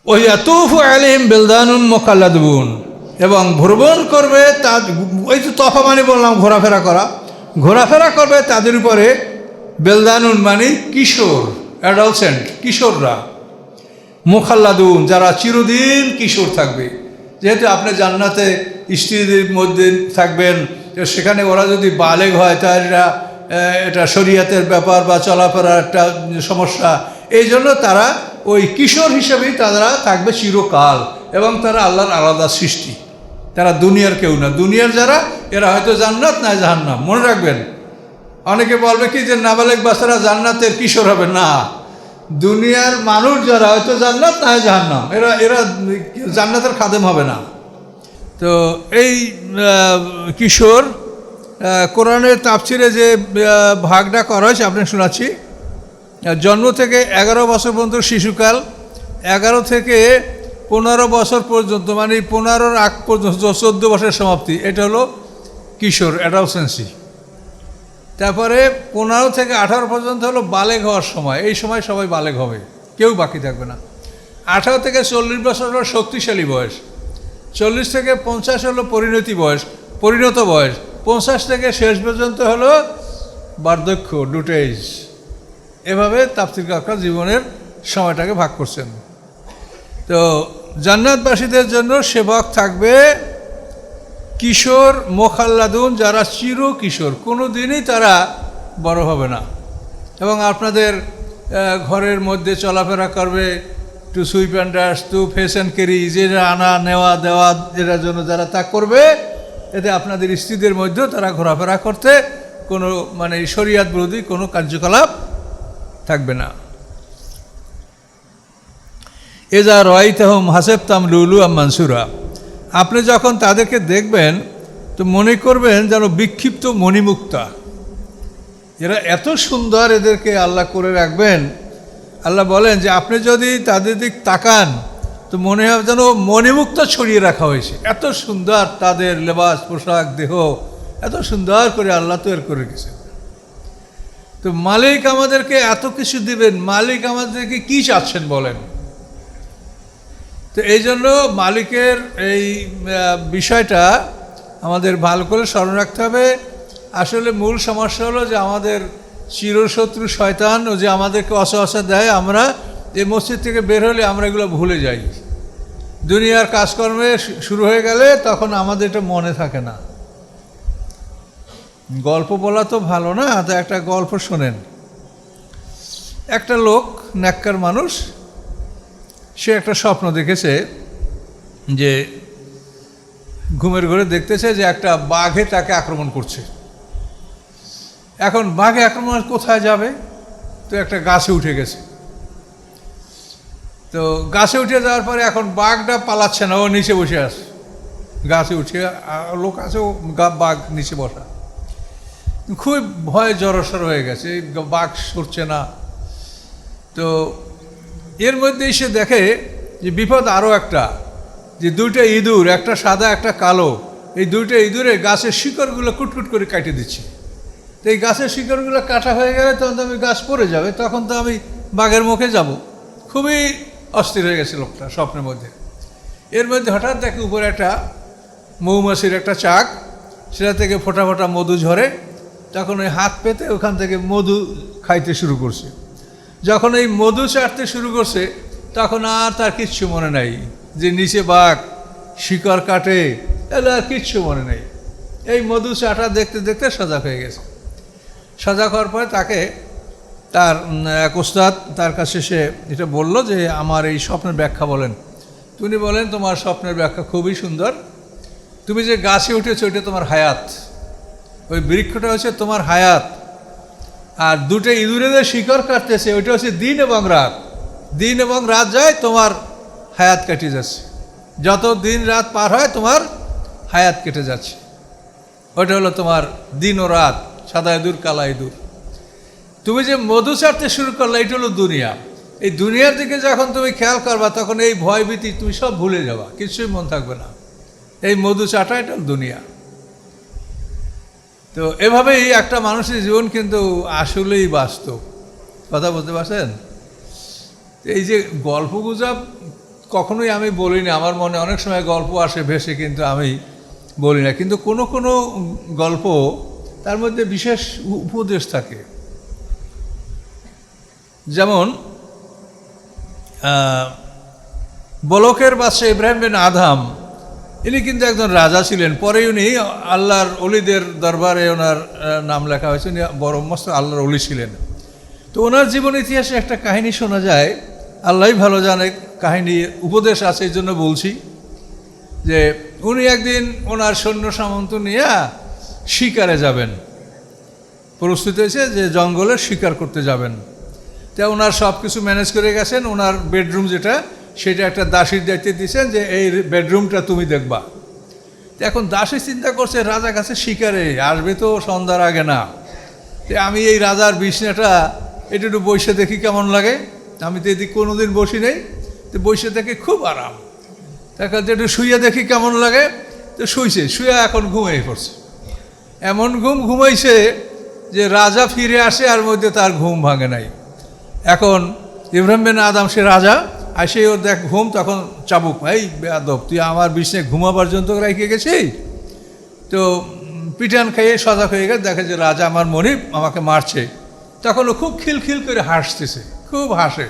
ওই ইয়াতুফু আলাইহিম বিলদানুন মুখাল্লাদুন, এবং ভ্রমণ করবে তা, ওই তো তফা মানে বললাম ঘোরাফেরা করা, ঘোরাফেরা করবে তাদের উপরে বেলদানুন মানে কিশোর, অ্যাডলসেন্ট, কিশোররা, মুখাল্লাদুন যারা চিরদিন কিশোর থাকবে। যেহেতু আপনি জান্নাতে স্ত্রীদের মধ্যে থাকবেন, সেখানে ওরা যদি বালেগ হয় তাহলে এটা শরীয়তের ব্যাপার বা চলাফেরার একটা সমস্যা, এই জন্য তারা ওই কিশোর হিসেবেই তারা থাকবে চিরকাল, এবং তারা আল্লাহর আলাদা সৃষ্টি, তারা দুনিয়ার কেউ না। দুনিয়ার যারা, এরা হয়তো জান্নাত না জাহান্নাম। মনে রাখবেন, অনেকে বলবে কি যে নাবালেগ বাচ্চারা জান্নাতের কিশোর হবে, না, দুনিয়ার মানুষ যারা হয়তো জান্নাত না জাহান্নাম, এরা এরা জান্নাতের খাদেম হবে না। তো এই কিশোর কোরআনের তাফসিরে যে ভাগটা করা হয়েছে আপনি শোনাচ্ছি, জন্ম থেকে 11 বছর পর্যন্ত শিশুকাল, 11 থেকে 15 বছর পর্যন্ত মানে 15-র আগ পর্যন্ত 14 বছরের সমাপ্তি, এটা হলো কিশোর, অ্যাডলসেন্সি। তারপরে 15 থেকে 18 পর্যন্ত হলো বালেগ হওয়ার সময়, এই সময় সবাই বালেগ হবে, কেউ বাকি থাকবে না। 18 থেকে 40 বছর হলো শক্তিশালী বয়স, 40 থেকে 50 হলো পরিণত বয়স, 50 থেকে শেষ পর্যন্ত হলো বার্ধক্য, ডুটেজ। এভাবে তাফসীরকাররা জীবনের সময়টাকে ভাগ করছেন। তো জান্নাতবাসীদের জন্য সেবক থাকবে কিশোর মুখাল্লাদুন, যারা চির কিশোর, কোনো দিনই তারা বড় হবে না, এবং আপনাদের ঘরের মধ্যে চলাফেরা করবে, two sweep and dust, to face and carry, যেটা আনা নেওয়া দেওয়া, যেটার জন্য যারা তা করবে, এতে আপনাদের স্ত্রীদের মধ্যেও তারা ঘোরাফেরা করতে কোনো মানে শরিয়াত বিরোধী কোনো কার্যকলাপ থাকবে না। এজা রাআইতাহুম হাসিবতাম লুলুআম মানসুরা, আপনি যখন তাদেরকে দেখবেন তো মনে করবেন যেন বিক্ষিপ্ত মণিমুক্তা। এরা এত সুন্দর, এদেরকে আল্লাহ করে রাখবেন। আল্লাহ বলেন যে আপনি যদি তাদের দিক তাকান তো মনে হয় যেন মণিমুক্তা ছড়িয়ে রাখা হয়েছে, এত সুন্দর তাদের লেবাস, পোশাক, দেহ এত সুন্দর করে আল্লাহ তৈরি করে রেখেছেন। তো মালিক আমাদেরকে এত কিছু দিবেন, মালিক আমাদেরকে কি চাচ্ছেন বলেন? তো এই জন্য মালিকের এই বিষয়টা আমাদের ভালো করে স্মরণ রাখতে হবে। আসলে মূল সমস্যা হলো যে আমাদের চিরশত্রু শয়তান, ও যে আমাদেরকে অসহসা দেয়, আমরা এই মসজিদ থেকে বের হলে আমরা এগুলো ভুলে যাই। দুনিয়ার কাজকর্মে শুরু হয়ে গেলে তখন আমাদের এটা মনে থাকে না। গল্প বলা তো ভালো না, তো একটা গল্প শোনেন। একটা লোক, নেককার মানুষ, সে একটা স্বপ্ন দেখেছে যে ঘুমের ঘরে দেখতেছে যে একটা বাঘে তাকে আক্রমণ করছে। এখন বাঘে আক্রমণ কোথায় যাবে? তো একটা গাছে উঠে গেছে। তো গাছে উঠে যাওয়ার পরে এখন বাঘটা পালাচ্ছে না, ও নিচে বসে আছে। গাছে উঠে লোক আছে, ও বাঘ নিচে বসা। খুব ভয়ে জড়সড় হয়ে গেছে, বাঘ সরছে না। তো এর মধ্যে সে দেখে যে বিপদ আরও একটা, যে দুইটা ইঁদুর, একটা সাদা একটা কালো, এই দুইটা ইঁদুরে গাছের শিকড়গুলো কুটকুট করে কাটে দিচ্ছে। তো এই গাছের শিকড়গুলো কাটা হয়ে গেলে তখন তো আমি গাছ পড়ে যাবে, তখন তো আমি বাঘের মুখে যাব। খুবই অস্থির হয়ে গেছে লোকটা স্বপ্নের মধ্যে। এর মধ্যে হঠাৎ দেখে উপরে একটা মৌমাছির একটা চাক, সেটা থেকে ফোটা ফোটা মধু ঝরে। তখন ওই হাত পেতে ওখান থেকে মধু খাইতে শুরু করছে। যখন এই মধু চাটতে শুরু করছে তখন আর তার কিচ্ছু মনে নাই যে নিচে বাঘ শিকড় কাটে, এগুলো আর কিচ্ছু মনে নেই। এই মধু চাটা দেখতে দেখতে সজাগ হয়ে গেছে। সজাগ হওয়ার পরে তাকে তার এক ওস্তাদ তার কাছে সে এটা বলল যে আমার এই স্বপ্নের ব্যাখ্যা বলেন। তিনি বলেন, তোমার স্বপ্নের ব্যাখ্যা খুবই সুন্দর। তুমি যে গাছে উঠেছো ওইটা তোমার হায়াত, ওই বৃক্ষটা হচ্ছে তোমার হায়াত। আর দুটো ইঁদুরেদের শিকড় কাটতেছে ওইটা হচ্ছে দিন এবং রাত। দিন এবং রাত যায়, তোমার হায়াত কেটে যাচ্ছে। যত দিন রাত পার হয় তোমার হায়াত কেটে যাচ্ছে। ওইটা হলো তোমার দিন ও রাত, সাদা ইঁদুর কালা ইঁদুর। তুমি যে মধু চাটতে শুরু করলে এটা হলো দুনিয়া। এই দুনিয়ার দিকে যখন তুমি খেয়াল করবা তখন এই ভয়ভীতি তুমি সব ভুলে যাবা, কিছুই মন থাকবে না। এই মধু চাটা এটা দুনিয়া। তো এভাবেই একটা মানুষের জীবন কিন্তু আসলেই বাস্তব। কথা বলতে পারছেন? এই যে গল্প গুজব কখনোই আমি বলি না, আমার মনে অনেক সময় গল্প আসে ভেসে, কিন্তু আমি বলি না। কিন্তু কোনো কোনো গল্প তার মধ্যে বিশেষ উপদেশ থাকে। যেমন বলকের বাদশা ইব্রাহিম বিন আদহাম, ইনি কিন্তু একজন রাজা ছিলেন। পরে উনি আল্লাহর অলিদের দরবারে ওনার নাম লেখা হয়েছে, উনি বড় মস্ত আল্লাহর অলি ছিলেন। তো ওনার জীবন ইতিহাসে একটা কাহিনী শোনা যায়, আল্লাহই ভালো জানে, কাহিনী উপদেশ আছে, এই জন্য বলছি যে উনি একদিন ওনার সৈন্য সামন্ত নিয়ে শিকারে যাবেন, প্রস্তুত হয়েছে যে জঙ্গলে শিকার করতে যাবেন। তা ওনার সব কিছু ম্যানেজ করে গেছেন। ওনার বেডরুম যেটা, সেটা একটা দাসীর দায়িত্বে দিয়েছেন যে এই বেডরুমটা তুমি দেখবা। তো এখন দাসী চিন্তা করছে রাজা কাছে শিকারে আসবে তো সন্ধ্যার আগে না, তো আমি এই রাজার বিছনাটা একটু বসে দেখি কেমন লাগে। আমি তো এদিকে কোনোদিন বসি নেই, তো বসে দেখি খুব আরাম। এখন একটু শুয়ে দেখি কেমন লাগে, তো শুইছে, শুয়ে এখন ঘুমিয়ে পড়ছে। এমন ঘুমাইছে যে রাজা ফিরে আসে আর মধ্যে তার ঘুম ভাঙে নাই। এখন ইব্রাহিম বিন আদম, সে রাজা, আসে ওর দেখ ঘুম, তখন চাবুক, এই বেয়াদব, তুই আমার বিছনায় ঘুমাবার জন্য রেখে গেছি। তো পিটান খাইয়ে সজাগ হয়ে গেছে, দেখে যে রাজা আমার মনিব আমাকে মারছে। তখন ও খুব খিলখিল করে হাসতেছে, খুব হাসে।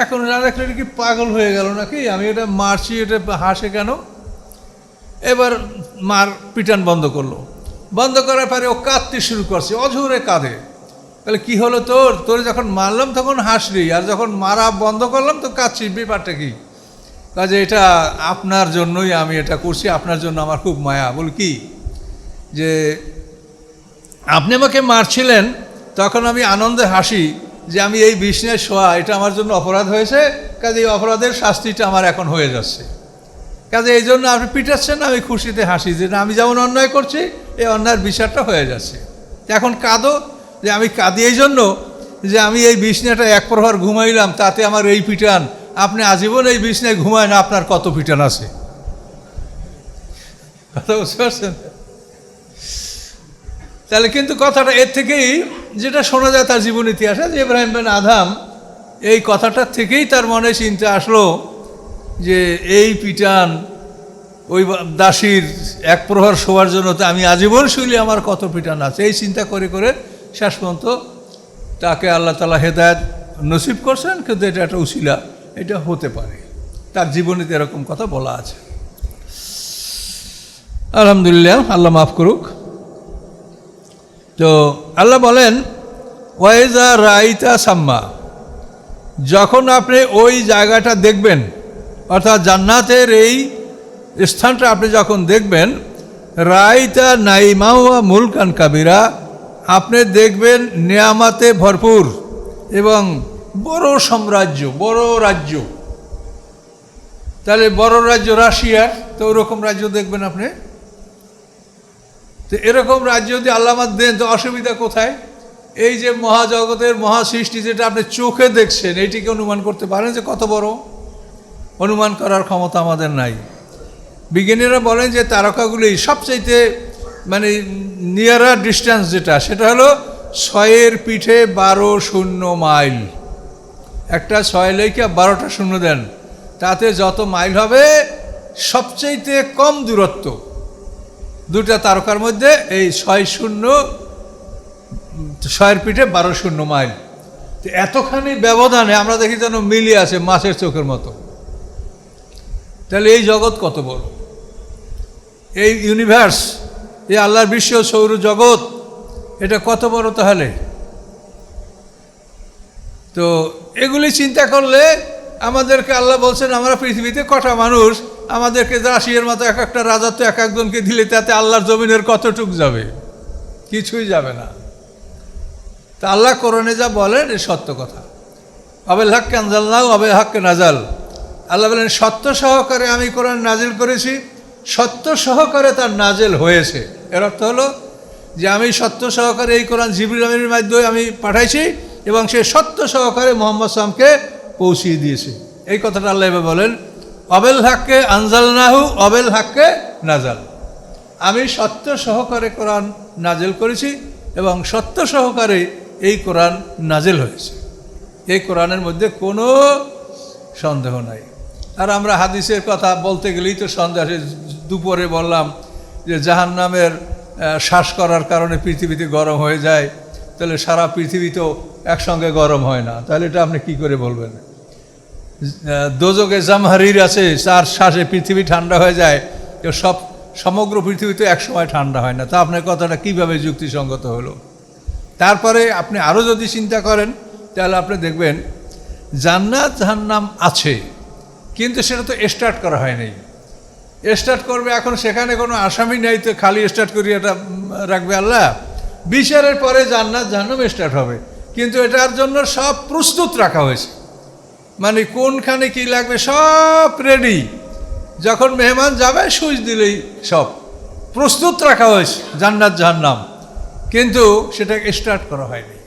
এখন রাজা কি পাগল হয়ে গেল নাকি, আমি এটা মারছি, এটা হাসে কেন? এবার মার পিটান বন্ধ করলো। বন্ধ করার পরে ও কাঁদতে শুরু করছে, অঝোরে কাঁদে। তাহলে কি হলো তোর যখন মারলাম তখন হাসলি, আর যখন মারা বন্ধ করলাম তো কাঁদছিস, ব্যাপারটা কি? কাজে এটা আপনার জন্যই আমি এটা করছি, আপনার জন্য আমার খুব মায়া। বলি কি, যে আপনি আমাকে মারছিলেন, তখন আমি আনন্দে হাসি যে আমি এই বিছনায় শোয়া, এটা আমার জন্য অপরাধ হয়েছে, কাজে এই অপরাধের শাস্তিটা আমার এখন হয়ে যাচ্ছে। কাজে এই জন্য আপনি পিটাচ্ছেন, আমি খুশিতে হাসি যে আমি যেমন অন্যায় করছি, এই অন্যায়ের বিচারটা হয়ে যাচ্ছে। এখন কাঁদো, যে আমি কাঁদি এই জন্য যে আমি এই বিছনাটা এক প্রহর ঘুমাইলাম, তাতে আমার এই পিটান। আপনি আজীবন এই বিছনায় ঘুমায় না, আপনার কত পিটান আছে। কথা বুঝতে পারছেন? তাহলে কিন্তু কথাটা এর থেকেই যেটা শোনা যায় তার জীবন ইতিহাসে, যে ইব্রাহিম বিন আদহাম, এই কথাটার থেকেই তার মনে চিন্তা আসলো যে এই পিটান ওই দাসীর এক প্রহর শোয়ার জন্য তো আমি আজীবন শুইলে আমার কত পিটান আছে। এই চিন্তা করে করে শেষ পর্যন্ত তাকে আল্লাহ তাআলা হেদায়েত নসিব করছেন। কিন্তু এটা একটা উসিলা, এটা হতে পারে, তার জীবনীতে এরকম কথা বলা আছে। আলহামদুলিল্লাহ, আল্লাহ মাফ করুক। তো আল্লাহ বলেন, ওয়াইজা রাইতা সাম্মা, যখন আপনি ওই জায়গাটা দেখবেন, অর্থাৎ জান্নাতের এই স্থানটা আপনি যখন দেখবেন, রাইতা নাইমাওয়া মুলকান কাবিরা, আপনি দেখবেন নিয়ামাতে ভরপুর এবং বড় সাম্রাজ্য, বড় রাজ্য। তাহলে বড় রাজ্য রাশিয়ার, তো ওরকম রাজ্য দেখবেন আপনি। তো এরকম রাজ্য যদি আল্লাহ দেন তো অসুবিধা কোথায়? এই যে মহাজগতের মহাসৃষ্টি যেটা আপনি চোখে দেখছেন, এইটিকে অনুমান করতে পারেন যে কত বড়? অনুমান করার ক্ষমতা আমাদের নাই। বিজ্ঞানীরা বলেন যে তারকাগুলি সবচাইতে মানে নিয়ারার ডিস্টেন্স যেটা, সেটা হলো 6-এর পিঠে 12 শূন্য মাইল। একটা 6 লেখা 12টা শূন্য দেন, তাতে যত মাইল হবে সবচাইতে কম দূরত্ব দুটা তারকার মধ্যে এই 6-এর পিঠে 12 শূন্য মাইল। তো এতখানি ব্যবধানে আমরা দেখি যেন মিলিয়ে আছে মাছের চোখের মতো। তাহলে এই জগৎ কত বড়, এই ইউনিভার্স, এই আল্লাহর বিশ্ব সৌর জগৎ, এটা কত বড় তাহলে? তো এগুলি চিন্তা করলে আমাদেরকে আল্লাহ বলছেন, আমরা পৃথিবীতে কটা মানুষ, আমাদেরকে রাশিয়ার মতো এক একটা রাজত্ব এক একজনকে দিলে তাতে আল্লাহর জমিনের কতটুক যাবে? কিছুই যাবে না। তা আল্লাহ কোরআনে যা বলেন এ সত্য কথা। Abel হাক্কে আনজালনাহু Abel হাক্কে নাজাল। আল্লাহ বলেন সত্য সহকারে আমি কোরআন নাজিল করেছি, সত্য সহকারে তার নাজেল হয়েছে। এর অর্থ হলো যে আমি সত্য সহকারে এই কোরআন জিবরিল আমিনের মাধ্যমে আমি পাঠাইছি এবং সে সত্য সহকারে মুহাম্মদ সাল্লাল্লাহু আলাইহি ওয়াসাল্লামকে পৌঁছিয়ে দিয়েছে। এই কথাটা আল্লাহ এভাবে বলেন, আবেল হাক্কে আনজালনাহু আবেল হাক্কে নাজাল। আমি সত্য সহকারে কোরআন নাজেল করেছি এবং সত্য সহকারে এই কোরআন নাজেল হয়েছে। এই কোরআনের মধ্যে কোনো সন্দেহ নাই। আর আমরা হাদিসের কথা বলতে গেলেই তো সন্ধ্যা দুপুরে বললাম যে জাহান্নামের শ্বাস করার কারণে পৃথিবীতে গরম হয়ে যায়, তাহলে সারা পৃথিবী তো একসঙ্গে গরম হয় না, তাহলে এটা আপনি কি করে বলবেন? দোজকে জামহারির আছে, তার শ্বাসে পৃথিবী ঠান্ডা হয়ে যায়, তো সমগ্র পৃথিবী তো একসময় ঠান্ডা হয় না, তা আপনার কথাটা কীভাবে যুক্তিসঙ্গত হলো? তারপরে আপনি আরও যদি চিন্তা করেন তাহলে আপনি দেখবেন জান্নাত জাহান্নাম আছে, কিন্তু সেটা তো স্টার্ট করা হয়নি। স্টার্ট করবে এখন, সেখানে কোনো আসামি নেই, তো খালি স্টার্ট করিয়ে এটা রাখবে আল্লাহ? বিচারের পরে জান্নাত জাহান্নাম স্টার্ট হবে, কিন্তু এটার জন্য সব প্রস্তুত রাখা হয়েছে, মানে কোনখানে কি লাগবে সব রেডি। যখন মেহমান যাবে সুইচ দিলেই সব প্রস্তুত রাখা হয়েছে জান্নাত জাহান্নাম, কিন্তু সেটা স্টার্ট করা হয়নি।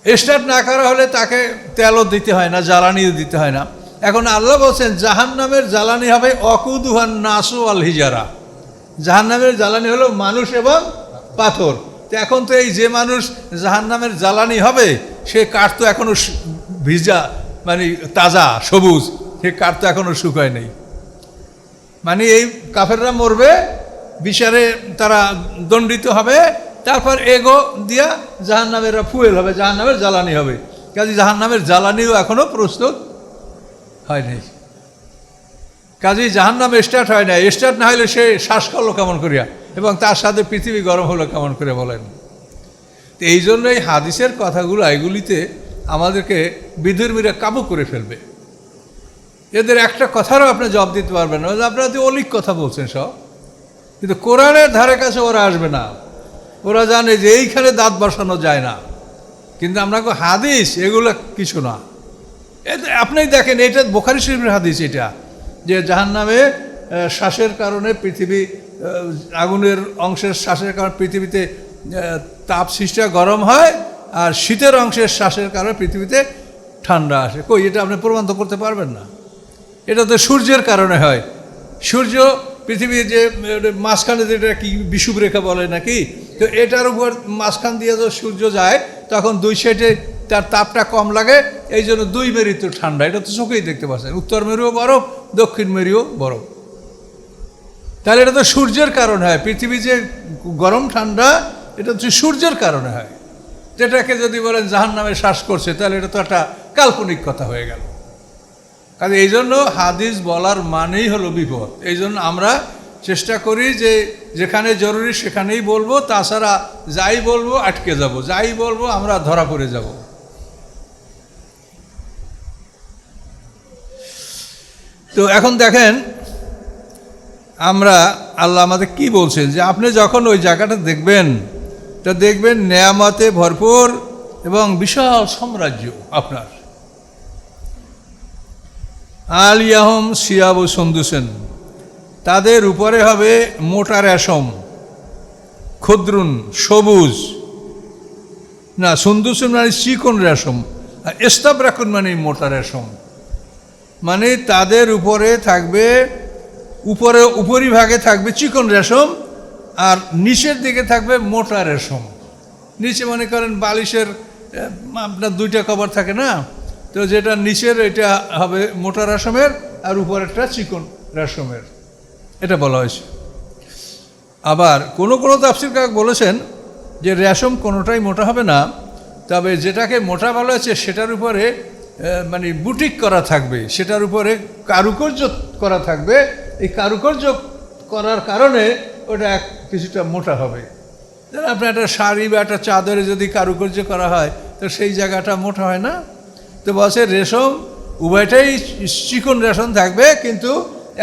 স্টার্ট না করা হলে তাকে তেলও দিতে হয় না, জ্বালানিও দিতে হয় না। এখন আল্লাহ বলছেন জাহান্নামের জ্বালানি হবে অকুদুহান নাসু আল হিজারা, জাহান্নামের জ্বালানি হলো মানুষ এবং পাথর। তো এখন তো এই যে মানুষ জাহান্নামের জ্বালানি হবে, সে কাঠ তো এখনো ভিজা, মানে তাজা সবুজ, সে কাঠ তো এখনো শুকায় নেই। মানে এই কাফেররা মরবে, বিচারে তারা দণ্ডিত হবে, তারপর এগো দিয়া জাহান্নামেরা ফুয়েল হবে, জাহান্নামের জ্বালানি হবে। কাজে জাহান্নামের জ্বালানিও এখনো প্রস্তুত হয়নি, কাজেই জাহান্নাম স্টার্ট হয় না। স্টার্ট না হলে সে শ্বাস করলো কেমন করিয়া, এবং তার সাথে পৃথিবী গরম হলো কেমন করে বলেন? তো এই জন্যই হাদিসের কথাগুলো এগুলিতে আমাদেরকে বিধর্মীরা কাবু করে ফেলবে। এদের একটা কথারও আপনি জবাব দিতে পারবেন না, আপনারা তো অলিক কথা বলছেন সব, কিন্তু কোরআনের ধারে কাছে ওরা আসবে না। ওরা জানে যে এইখানে দাঁত বসানো যায় না, কিন্তু আমরা হাদিস এগুলো কিছু না। আপনি দেখেন, এটা বুখারী শরীফের হাদিস, এটা যে জাহান্নামে শ্বাসের কারণে পৃথিবী, আগুনের অংশের শ্বাসের কারণে পৃথিবীতে তাপ সৃষ্টি গরম হয়, আর শীতের অংশের শ্বাসের কারণে পৃথিবীতে ঠান্ডা আসে। কই, এটা আপনি প্রমাণ তো করতে পারবেন না। এটা তো সূর্যের কারণে হয়। সূর্য পৃথিবীর যে মাঝখানে, যেটা কি বিষুব রেখা বলে নাকি, তো এটার উপর মাঝখান দিয়ে তো সূর্য যায়, তখন দুই সাইডে তার তাপটা কম লাগে, এই জন্য দুই মেরু তো ঠান্ডা। এটা তো চোখেই দেখতে পাচ্ছেন, উত্তর মেরুও বরফ, দক্ষিণ মেরুও বরফ। তাহলে এটা তো সূর্যের কারণে হয়। পৃথিবী যে গরম ঠান্ডা, এটা হচ্ছে সূর্যের কারণে হয়। যেটাকে যদি বলেন জাহান্নামে শ্বাস করছে, তাহলে এটা তো একটা কাল্পনিক কথা হয়ে গেল। কাজে এই জন্য হাদিস বলার মানেই হলো বিপদ। এই জন্য আমরা চেষ্টা করি যে যেখানে জরুরি সেখানেই বলবো, তাছাড়া যাই বলবো আটকে যাব, যাই বলবো আমরা ধরা পড়ে যাব। তো এখন দেখেন আমরা, আল্লাহ আমাদের কি বলছেন, যে আপনি যখন ওই জায়গাটা দেখবেন, তা দেখবেন নেয়ামতে ভরপুর এবং বিশাল সাম্রাজ্য আপনার। আলিয়াহম সিয়াবু সন্দুসেন, তাদের উপরে হবে মোটা রেশম, ক্ষুদ্রুন সবুজ, না সন্দুসেন মানে চিকন রেশম, আর ইস্তাবরাকুন মানে মোটা রেশম। মানে তাদের উপরে থাকবে, উপরিভাগে থাকবে চিকন রেশম, আর নিচের দিকে থাকবে মোটা রেশম। নিচে মনে করেন বালিশের আপনার দুইটা কভার থাকে না, তো যেটা নিচের এটা হবে মোটা রেশমের, আর উপরেরটা চিকন রেশমের, এটা বলা হয়েছে। আবার কোনো তাফসীরকার বলেছেন যে রেশম কোনোটাই মোটা হবে না, তবে যেটাকে মোটা বলা হয়েছে সেটার উপরে মানে বুটিক করা থাকবে, সেটার উপরে কারুকার্য করা থাকবে। এই কারুকার্য করার কারণে ওটা কিছুটা মোটা হবে। যেন আপনার একটা শাড়ি বা একটা চাদরে যদি কারুকার্য করা হয়, তো সেই জায়গাটা মোটা হয় না। তো বলছে রেশম উভয়টাই চিকন রেশম থাকবে, কিন্তু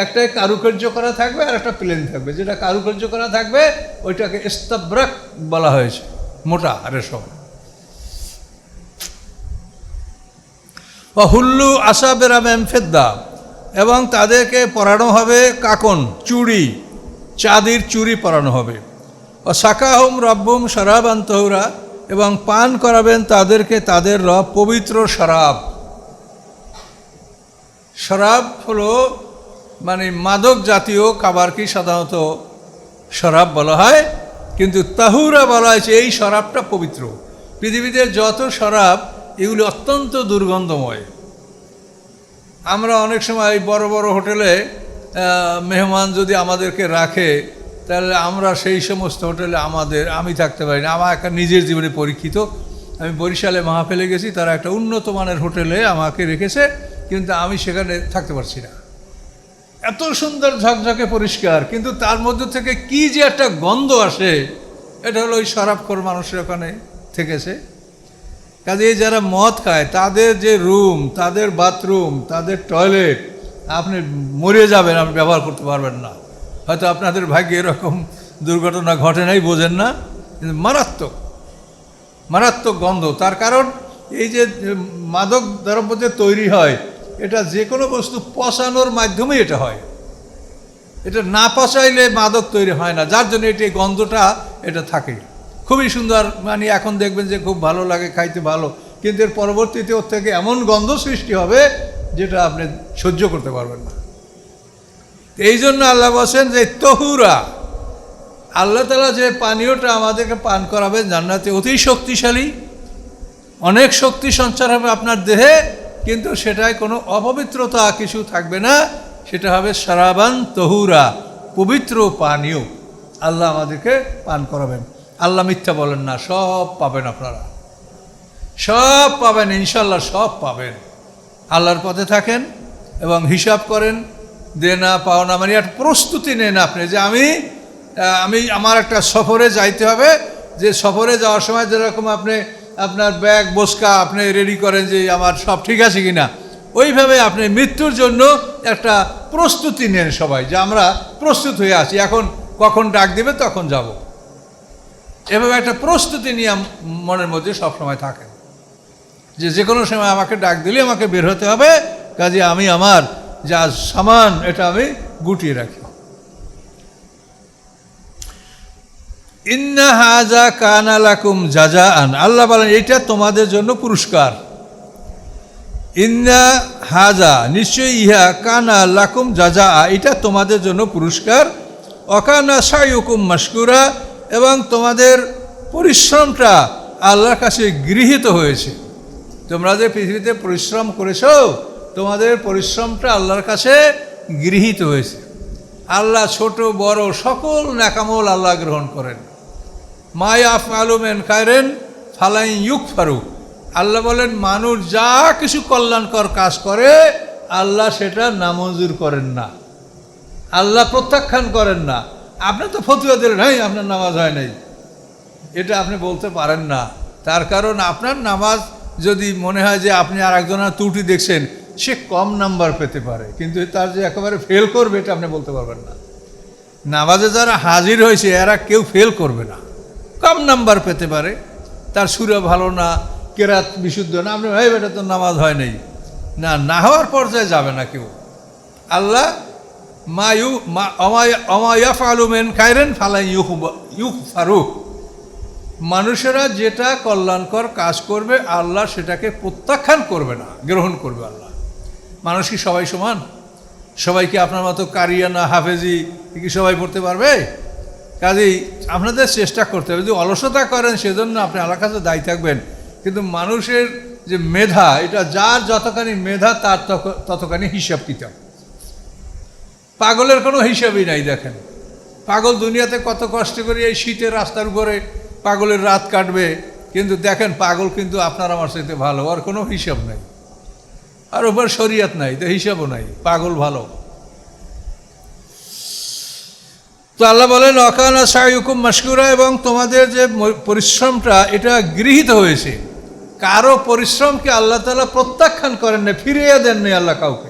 একটাই কারুকার্য করা থাকবে আর একটা প্লেন থাকবে। যেটা কারুকার্য করা থাকবে ওইটাকে ইস্তাবরাক বলা হয়েছে, মোটা রেশম। হুল্লু আসাবেরামেম ফেদ্দা, এবং তাদেরকে পরানো হবে কাকন, চুড়ি, চাঁদির চুড়ি পরানো হবে। ও সাকাহুম রব্বুম শরাবান তহুরা, এবং পান করাবেন তাদেরকে তাদের রব পবিত্র শরাব। শরাব হলো মানে মাদক জাতীয় খাবারকে সাধারণত শরাব বলা হয়, কিন্তু তাহুরা বলা হয়েছে এই শরাবটা পবিত্র। পৃথিবীতে যত শরাব এগুলি অত্যন্ত দুর্গন্ধময়। আমরা অনেক সময় বড় বড় হোটেলে মেহমান যদি আমাদেরকে রাখে, তাহলে আমরা সেই সমস্ত হোটেলে আমি থাকতে পারি না। আমার একটা নিজের জীবনে পরীক্ষিত। আমি বরিশালে মাহফিলে গেছি, তারা একটা উন্নত মানের হোটেলে আমাকে রেখেছে, কিন্তু আমি সেখানে থাকতে পারছি না। এত সুন্দর ঝকঝকে পরিষ্কার, কিন্তু তার মধ্যে থেকে কি যে একটা গন্ধ আসে, এটা হলো ওই শরাবখোর মানুষের ওখানে থেকেছে। কাজেই যারা মদ খায় তাদের যে রুম, তাদের বাথরুম, তাদের টয়লেট, আপনি মরে যাবেন, আপনি ব্যবহার করতে পারবেন না। হয়তো আপনাদের ভাগ্যে এরকম দুর্ঘটনা ঘটে নাই, বোঝেন না, কিন্তু মারাত্মক মারাত্মক গন্ধ। তার কারণ এই যে মাদক দ্রব্য যে তৈরি হয়, এটা যে কোনো বস্তু পচানোর মাধ্যমেই এটা হয়। এটা না পচাইলে মাদক তৈরি হয় না, যার জন্য এটি গন্ধটা এটা থাকে। খুবই সুন্দর, মানে এখন দেখবেন যে খুব ভালো লাগে, খাইতে ভালো, কিন্তু এর পরবর্তীতে ওর থেকে এমন গন্ধ সৃষ্টি হবে যেটা আপনি সহ্য করতে পারবেন না। এই জন্য আল্লাহ বলছেন যে তহুরা, আল্লাহ তাআলা যে পানীয়টা আমাদেরকে পান করাবেন জান্নাতে, অতি শক্তিশালী, অনেক শক্তি সঞ্চার হবে আপনার দেহে, কিন্তু সেটায় কোনো অপবিত্রতা কিছু থাকবে না। সেটা হবে শারাবান তহুরা, পবিত্র পানীয় আল্লাহ আমাদেরকে পান করাবেন। আল্লাহ মিথ্যা বলেন না, সব পাবেন, আপনারা সব পাবেন, ইনশাল্লাহ সব পাবেন। আল্লাহর পথে থাকেন এবং হিসাব করেন, দেনা পাওনা, মানে একটা প্রস্তুতি নেন আপনি যে আমি আমার একটা সফরে যাইতে হবে, যে সফরে যাওয়ার সময় যেরকম আপনি আপনার ব্যাগ বোসকা আপনি রেডি করেন যে আমার সব ঠিক আছে কিনা, ওইভাবে আপনি মৃত্যুর জন্য একটা প্রস্তুতি নেন সবাই, যে আমরা প্রস্তুত হয়ে আছি, এখন কখন ডাক দিবে তখন যাব। এভাবে একটা প্রস্তুতি নিয়ে মনের মধ্যে সবসময় থাকেন যে কোনো সময় আমাকে ডাক দিলে আমাকে বের হতে হবে, কাজে আমি আমার যা সামান এটা আমি গুটিয়ে রাখি। ইন্না হাজা কানা লাকুম জাযাআন, আল্লাহ বলেন এটা তোমাদের জন্য পুরস্কার। ইন্না হাজা, নিশ্চয়ই ইহা, কানা লাকুম জাযা, এটা তোমাদের জন্য পুরস্কার। অকানা সাইয়ুকুম মাশকুরা, এবং তোমাদের পরিশ্রমটা আল্লাহর কাছে গৃহীত হয়েছে। তোমরা যে পৃথিবীতে পরিশ্রম করেছো, তোমাদের পরিশ্রমটা আল্লাহর কাছে গৃহীত হয়েছে। আল্লাহ ছোট বড় সকল নেকামল আল্লাহ গ্রহণ করেন। মা ইয়াফআলু মিন খায়রিন ফালান ইউকফারু, আল্লাহ বলেন মানুষ যা কিছু কল্যাণকর কাজ করে আল্লাহ সেটা নামঞ্জুর করেন না, আল্লাহ প্রত্যাখ্যান করেন না। আপনি তো ফতোয়া দিলেন, নাই আপনার নামাজ হয় নাই, এটা আপনি বলতে পারেন না। তার কারণ আপনার নামাজ যদি মনে হয় যে আপনি আর একজনের ত্রুটি দেখছেন, সে কম নাম্বার পেতে পারে, কিন্তু তার যে একেবারে ফেল করবে এটা আপনি বলতে পারবেন না। নামাজে যারা হাজির হয়েছে এরা কেউ ফেল করবে না, কম নাম্বার পেতে পারে, তার সুরে ভালো না, কেরাত বিশুদ্ধ না, আপনি ভাই এটা তো নামাজ হয় নাই, না হওয়ার পর্যায়ে যাবে না কেউ। আল্লাহ মা ইয়াফআলু মিন খায়রিন ফালান ইউকফারু, মানুষেরা যেটা কল্যাণকর কাজ করবে আল্লাহ সেটাকে প্রত্যাখ্যান করবে না, গ্রহণ করবে আল্লাহ। মানুষ কি সবাই সমান? সবাই কি আপনার মতো কারিয়ানা হাফেজি কি সবাই পড়তে পারবে? কাজেই আপনাদের চেষ্টা করতে হবে, যদি অলসতা করেন সেজন্য আপনি আল্লাহর কাছে দায়ী থাকবেন, কিন্তু মানুষের যে মেধা, এটা যার যতখানি মেধা তার ততখানি হিসাব কিতাব। পাগলের কোনো হিসাবই নাই। দেখেন পাগল দুনিয়াতে কত কষ্ট করে এই শীতের রাস্তার উপরে পাগলের রাত কাটবে, কিন্তু দেখেন পাগল কিন্তু আপনার আমার সাথে ভালো, আর কোনো হিসাব নাই, আর ওপর শরিয়ত নাই, তো হিসাবও নাই, পাগল ভালো। তো আল্লাহ বলেন অকানা সাইয়ুকুম মাশকুরা, এবং তোমাদের যে পরিশ্রমটা এটা গৃহীত হয়েছে। কারো পরিশ্রমকে আল্লাহ তাআলা প্রত্যাখ্যান করেন না, ফিরিয়ে দেন নাই আল্লাহ কাউকে।